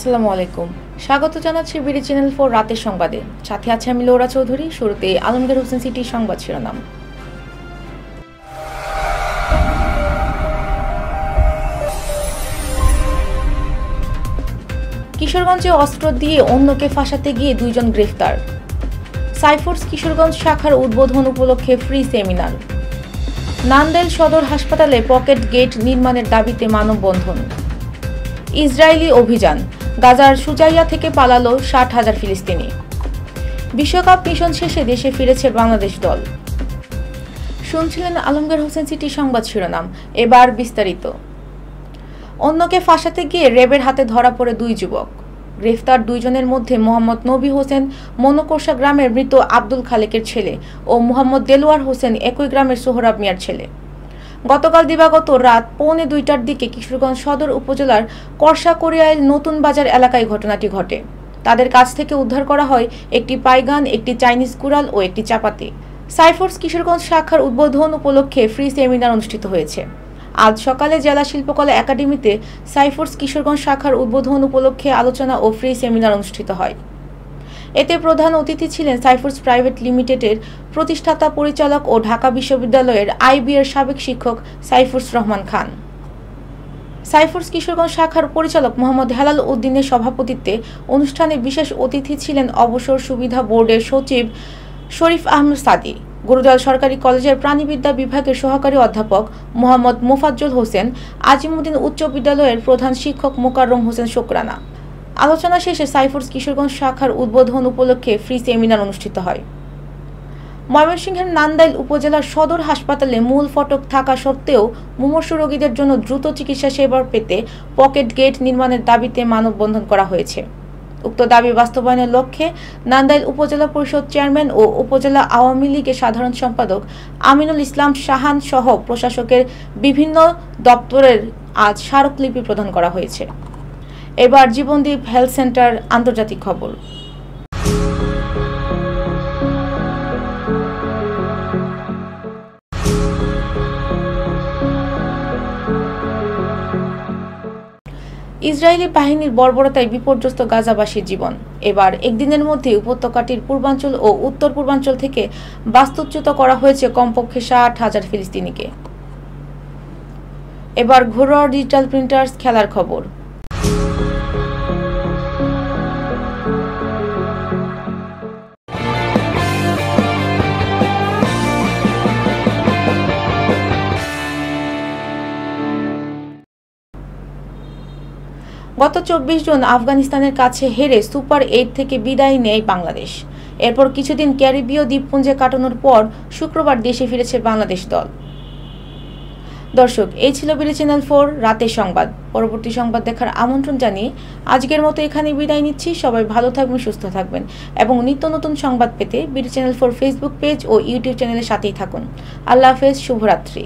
আসসালামু আলাইকুম। স্বাগত জানাচ্ছি বিডি চ্যানেল 4 রাতের সংবাদে। সাথে আছে আমি লৌরা চৌধুরী। শুরুতে আলমগীর হোসেন সিটির সংবাদ শিরোনাম। কিশোরগঞ্জে অস্ত্র দিয়ে অন্যকে ফাঁসাতে গিয়ে 2 জন গ্রেফতার। সাইফোর্স কিশোরগঞ্জ শাখার উদ্বোধন উপলক্ষে ফ্রি সেমিনার। নান্দেল সদর হাসপাতালে পকেট গেট নির্মাণের দাবিতে মানববন্ধন। ইসরায়েলি অভিযান, গাজার সুজাইয়া থেকে পালালো 60,000 ফিলিস্তিনি। বিশ্বকাপ মিশন শেষে দেশে ফিরেছে বাংলাদেশ দল। শুনছিলেন আলমগীর হোসেন সিটির সংবাদ শিরোনাম। এবার বিস্তারিত। অন্যকে ফাঁসাতে গিয়ে র্যাবের হাতে ধরা পড়ে 2 যুবক। গ্রেফতার 2 জনের মধ্যে মোহাম্মদ নবী হোসেন মনকোরসা গ্রামের মৃত আব্দুল খালেকের ছেলে ও মোহাম্মদ দেলোয়ার হোসেন একই গ্রামের সোহরাব মিয়ার ছেলে। গতকাল দিবাগত রাত 1:45টার দিকে কিশোরগঞ্জ সদর উপজেলার করশাকড়িয়াইল নতুন বাজার এলাকায় ঘটনাটি ঘটে। তাদের কাছ থেকে উদ্ধার করা হয় একটি পাইগান, একটি চাইনিজ কুড়াল ও একটি চাপাতি। সাইফোর্স কিশোরগঞ্জ শাখার উদ্বোধন উপলক্ষে ফ্রি সেমিনার অনুষ্ঠিত হয়েছে। আজ সকালে জেলা শিল্পকলা একাডেমিতে সাইফোর্স কিশোরগঞ্জ শাখার উদ্বোধন উপলক্ষে আলোচনা ও ফ্রি সেমিনার অনুষ্ঠিত হয়। এতে প্রধান অতিথি ছিলেন সাইফোর্স প্রাইভেট লিমিটেডের প্রতিষ্ঠাতা পরিচালক ও ঢাকা বিশ্ববিদ্যালয়ের আইবি এর সাবেক শিক্ষক সাইফুর রহমান খান। সাইফোর্স কিশোরগঞ্জ শাখার পরিচালক মোহাম্মদ হেলাল উদ্দিনের সভাপতিত্বে অনুষ্ঠানে বিশেষ অতিথি ছিলেন অবসর সুবিধা বোর্ডের সচিব শরীফ আহমেদ সাদি, গুরুদয়াল সরকারি কলেজের প্রাণীবিদ্যা বিভাগের সহকারী অধ্যাপক মোহাম্মদ মোফাজ্জল হোসেন, আজিমুদ্দিন উচ্চ বিদ্যালয়ের প্রধান শিক্ষক মোকাররম হোসেন শুকরানা। আলোচনা শেষে সাইফোর্স কিশোরগঞ্জ শাখার উদ্বোধন উপলক্ষে ফ্রি সেমিনার অনুষ্ঠিত হয়। ময়মনসিংহের নান্দাইল উপজেলার সদর হাসপাতালে মূল ফটক থাকা সত্ত্বেও মুমূর্ষু রোগীদের জন্য দ্রুত চিকিৎসা সেবা পেতে পকেট গেট নির্মাণের দাবিতে মানববন্ধন করা হয়েছে। উক্ত দাবি বাস্তবায়নের লক্ষ্যে নান্দাইল উপজেলা পরিষদ চেয়ারম্যান ও উপজেলা আওয়ামী লীগের সাধারণ সম্পাদক আমিনুল ইসলাম শাহান সহ প্রশাসকের বিভিন্ন দপ্তরের আজ স্মারকলিপি প্রদান করা হয়েছে। এবার জীবনদীপ হেলথ সেন্টার আন্তর্জাতিক খবর। ইসরায়েলি বাহিনীর বর্বরতায় বিপর্যস্ত গাজাবাসীর জীবন। এবার একদিনের মধ্যে উপত্যকাটির পূর্বাঞ্চল ও উত্তর পূর্বাঞ্চল থেকে বাস্তুচ্যুত করা হয়েছে কমপক্ষে 60,000 ফিলিস্তিনিকে। এবার ঘরোয়া ডিজিটাল প্রিন্টার্স খেলার খবর। গত 24 জুন আফগানিস্তানের কাছে হেরে সুপার 8 থেকে বিদায় নেয় বাংলাদেশ। এরপর কিছুদিন ক্যারিবীয় দ্বীপপুঞ্জে কাটানোর পর শুক্রবার দেশে ফিরেছে বাংলাদেশ দল। দর্শক, এই ছিল বিডি চ্যানেল 4 রাতের সংবাদ। পরবর্তী সংবাদ দেখার আমন্ত্রণ জানিয়ে আজকের মতো এখানে বিদায় নিচ্ছি। সবাই ভালো থাকবেন, সুস্থ থাকবেন এবং নিত্য নতুন সংবাদ পেতে বিডি চ্যানেল 4 ফেসবুক পেজ ও ইউটিউব চ্যানেলের সাথেই থাকুন। আল্লাহ হাফেজ, শুভরাত্রি।